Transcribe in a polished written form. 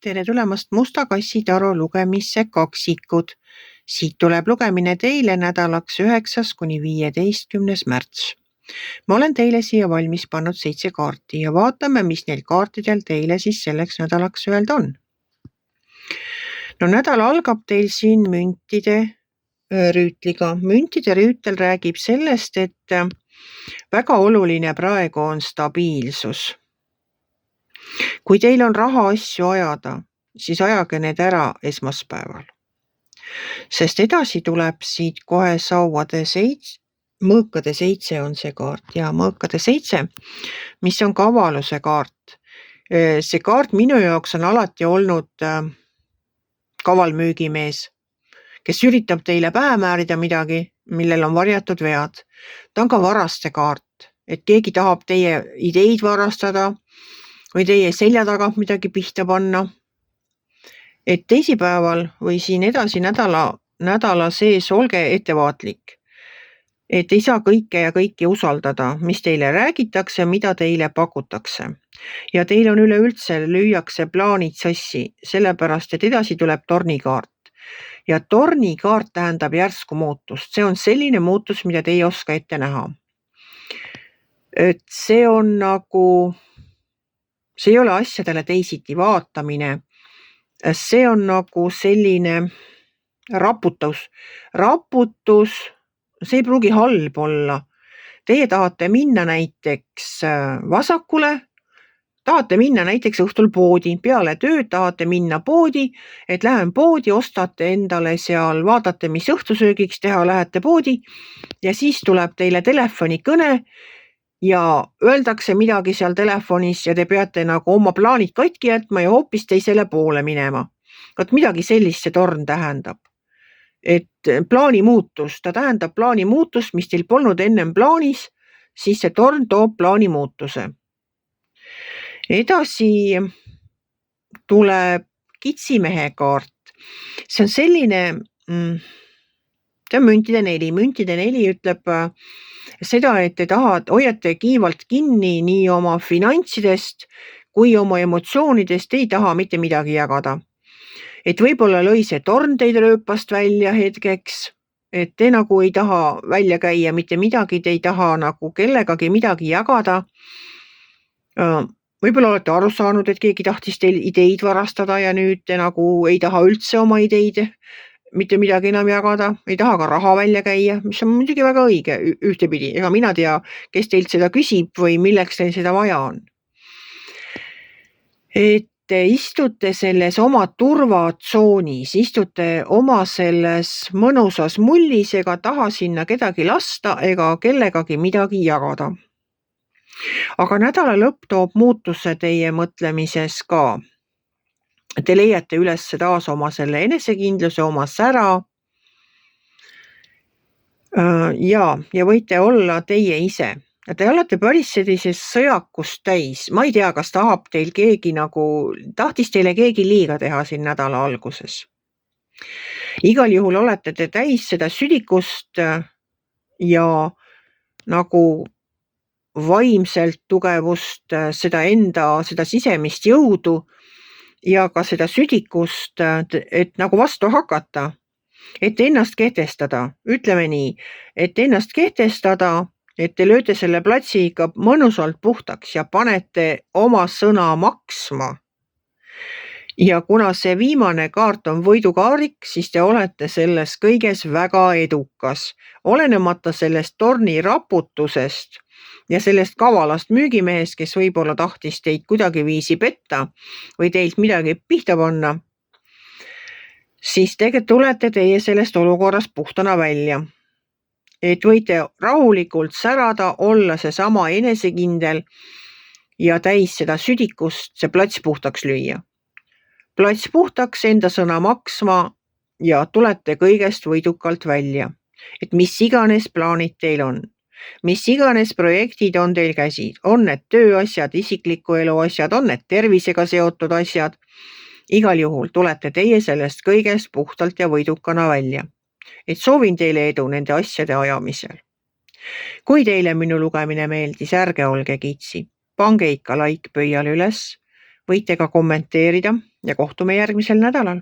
Tere tulemast Musta kassi taru lugemisse kaksikud. Siit tuleb lugemine teile nädalaks 9. kuni 15. märts. Ma olen teile siia valmis pannud 7 kaarti ja vaatame, mis neil kaartidel teile siis selleks nädalaks öelda on. No nädal algab teil siin müntide rüütliga. Müntide rüütel räägib sellest, et väga oluline praegu on stabiilsus. Kui teil on raha asju ajada, siis ajage need ära esmaspäeval. Sest edasi tuleb siit kohe sauade 7, mõõkade 7 on see kaart ja mõõkade 7, mis on kavaluse kaart. See kaart minu jaoks on alati olnud kaval müügimees, kes üritab teile pähe määrida midagi, millel on varjatud vead. Ta on ka varaste kaart, et keegi tahab teie ideid varastada või teie selja tagant midagi pihta panna. Et teisipäeval või siin edasi nädala sees olge ettevaatlik. Et ei saa kõike ja kõiki usaldada, mis teile räägitakse, mida teile pakutakse. Ja teil on üleüldse lüüakse plaanid sassi, sellepärast, et edasi tuleb tornikaart. Ja tornikaart tähendab järsku muutust. See on selline muutus, mida te ei oska ette näha. Et see on nagu... See ei ole asjadele teisiti vaatamine. See on nagu selline raputus. Raputus, see ei pruugi halb olla. Teie tahate minna näiteks vasakule, tahate minna näiteks õhtul poodi. Peale tööd tahate minna poodi, et lähen poodi, ostate endale seal, vaatate, mis õhtusöögiks teha, lähete poodi ja siis tuleb teile telefonikõne ja öeldakse midagi seal telefonis ja te peate nagu oma plaanid katki jätma ja hoopis teisele poole minema. Vot midagi sellist see torn tähendab. Et plaani muutus, ta tähendab plaani muutust, mis teil polnud ennem plaanis, siis see torn toob plaani muutuse. Edasi tuleb kitsimehe kaart. See on selline, see on müntide 4. Müntide 4 ütleb seda, et te hoiate kiivalt kinni nii oma finantsidest kui oma emotsioonidest, ei taha mitte midagi jagada. Et võib-olla lõi see torn teid rööpast välja hetkeks, et te nagu ei taha välja käia mitte midagi, te ei taha nagu kellegagi midagi jagada. Võib-olla olete aru saanud, et keegi tahtis teil ideid varastada ja nüüd te nagu ei taha üldse oma ideid mitte midagi enam jagada, ei taha ka raha välja käia, mis on muidugi väga õige ühtepidi. Ega mina tea, kes teilt seda küsib või milleks teil seda vaja on. Et te istute selles oma turvatsoonis, istute oma selles mõnusas mullis ega taha sinna kedagi lasta ega kellegagi midagi jagada. Aga nädala lõpp toob muutuse teie mõtlemises ka. Te leiate üles taas oma selle enesekindluse, oma sära ja võite olla teie ise. Te olete päris sellises sõjakust täis. Ma ei tea, kas tahtis teile keegi liiga teha siin nädala alguses. Igal juhul olete te täis seda südikust ja nagu vaimselt tugevust, seda sisemist jõudu ja ka seda südikust, et nagu vastu hakata, et ennast kehtestada. Ütleme nii, et ennast kehtestada, et te lööte selle platsi ikka mõnusalt puhtaks ja panete oma sõna maksma. Ja kuna see viimane kaart on võidukaarik, siis te olete selles kõiges väga edukas. Olenemata sellest torni raputusest ja sellest kavalast müügimehest, kes võib-olla tahtis teid kuidagi viisi petta või teilt midagi pihta panna, siis tulete teie sellest olukorrast puhtana välja. Et võite rahulikult särada, olla see sama enesekindel ja täis seda südikust, see plats puhtaks lüüa. Plats puhtaks, enda sõna maksma ja tulete kõigest võidukalt välja. Et mis iganes plaanid teil on. Mis iganes projektid on teil käsid, on need tööasjad, isikliku elu asjad, on need tervisega seotud asjad. Igal juhul tulete teie sellest kõigest puhtalt ja võidukana välja. Et soovin teile edu nende asjade ajamisel. Kui teile minu lugemine meeldis, ärge olge kitsi. Pange ikka like pöial üles Võite ka kommenteerida ja kohtume järgmisel nädalal.